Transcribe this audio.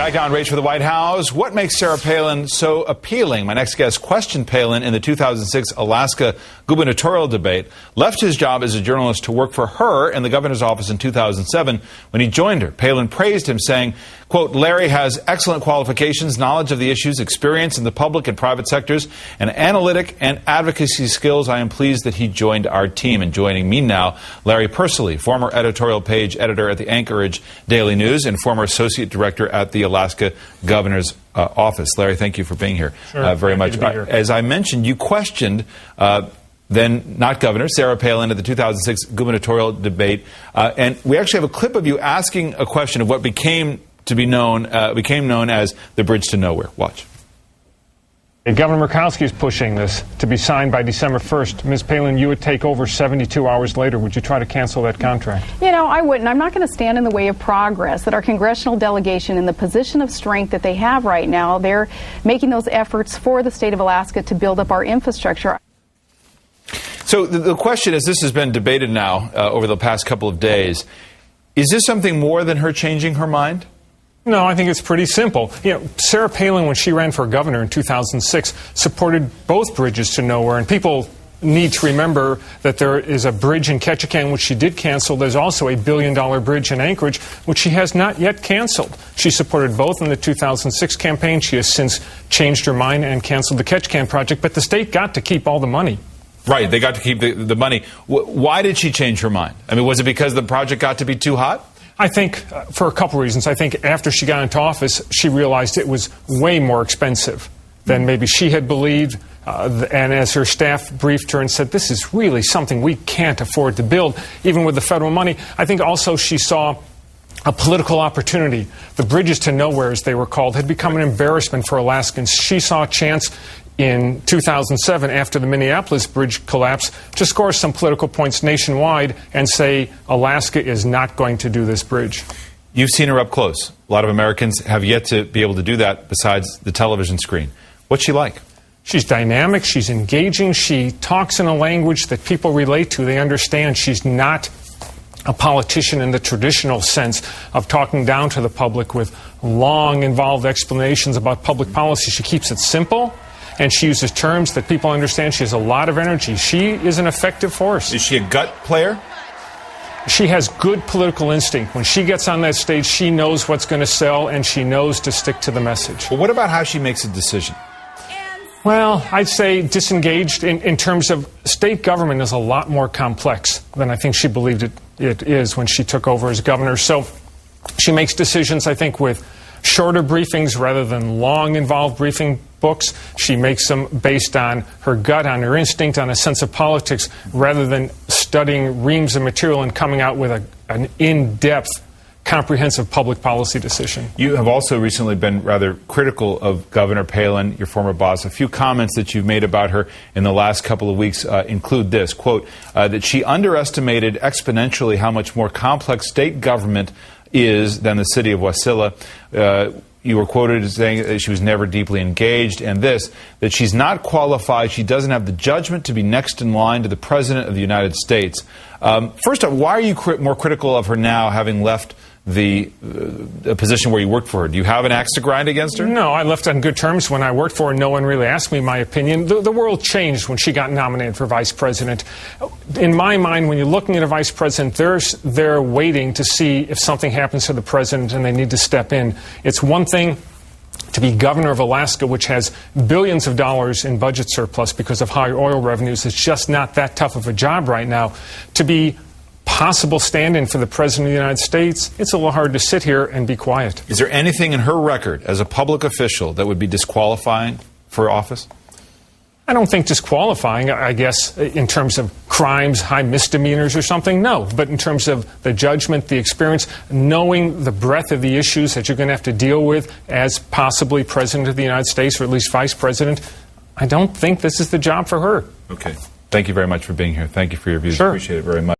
Back on Race for the White House. What makes Sarah Palin so appealing? My next guest questioned Palin in the 2006 Alaska gubernatorial debate, left his job as a journalist to work for her in the governor's office in 2007 when he joined her. Palin praised him, saying, quote, Larry has excellent qualifications, knowledge of the issues, experience in the public and private sectors, and analytic and advocacy skills. I am pleased that he joined our team. And joining me now, Larry Persily, former editorial page editor at the Anchorage Daily News and former associate director at the Alaska governor's office. Larry, thank you for being here very much. As I mentioned, you questioned then not governor, Sarah Palin, at the 2006 gubernatorial debate. And we actually have a clip of you asking a question of what became known as the Bridge to Nowhere. Watch. Governor Murkowski is pushing this to be signed by December 1st. Ms. Palin, you would take over 72 hours later. Would you try to cancel that contract? You know, I wouldn't. I'm not going to stand in the way of progress. That our congressional delegation, in the position of strength that they have right now, they're making those efforts for the state of Alaska to build up our infrastructure. So the question is, this has been debated now over the past couple of days. Is this something more than her changing her mind? No, I think it's pretty simple. You know, Sarah Palin, when she ran for governor in 2006, supported both bridges to nowhere. And people need to remember that there is a bridge in Ketchikan, which she did cancel. There's also a $1 billion bridge in Anchorage, which she has not yet canceled. She supported both in the 2006 campaign. She has since changed her mind and canceled the Ketchikan project. But the state got to keep all the money. Right, they got to keep the money. Why did she change her mind? I mean, was it because the project got to be too hot? I think for a couple reasons. I think after she got into office, she realized it was way more expensive than maybe she had believed. And as her staff briefed her and said, this is really something we can't afford to build, even with the federal money. I think also she saw a political opportunity. The bridges to nowhere, as they were called, had become an embarrassment for Alaskans. She saw a chance in 2007, after the Minneapolis bridge collapse, to score some political points nationwide and say Alaska is not going to do this bridge. You've seen her up close. A lot of Americans have yet to be able to do that besides the television screen. What's she like? She's dynamic. She's engaging. She talks in a language that people relate to. They understand. She's not a politician in the traditional sense of talking down to the public with long, involved explanations about public policy. She keeps it simple, and she uses terms that people understand. She has a lot of energy. She is an effective force. Is she a gut player? She has good political instinct. When she gets on that stage, she knows what's going to sell, and she knows to stick to the message. Well, what about how she makes a decision? Well, I'd say disengaged in terms of state government is a lot more complex than I think she believed it is when she took over as governor. So she makes decisions, I think, with shorter briefings rather than long, involved briefing books. She makes them based on her gut, on her instinct, on a sense of politics, rather than studying reams of material and coming out with an in-depth, comprehensive public policy decision. You have also recently been rather critical of Governor Palin, your former boss. A few comments that you've made about her in the last couple of weeks include this, quote, that she underestimated exponentially how much more complex state government is than the city of Wasilla. You were quoted as saying that she was never deeply engaged, and this, that she's not qualified, she doesn't have the judgment to be next in line to the President of the United States. First off, why are you more critical of her now, having left the position where you worked for her? Do you have an axe to grind against her? No, I left on good terms when I worked for her. No one really asked me my opinion. The world changed when she got nominated for vice president. In my mind, when you're looking at a vice president, they're waiting to see if something happens to the president and they need to step in. It's one thing to be governor of Alaska, which has billions of dollars in budget surplus because of high oil revenues. It's just not that tough of a job right now. To be possible stand-in for the President of the United States, it's a little hard to sit here and be quiet. Is there anything in her record as a public official that would be disqualifying for office? I don't think disqualifying, I guess, in terms of crimes, high misdemeanors or something, no. But in terms of the judgment, the experience, knowing the breadth of the issues that you're going to have to deal with as possibly President of the United States, or at least Vice President, I don't think this is the job for her. Okay. Thank you very much for being here. Thank you for your views. Sure. Appreciate it very much.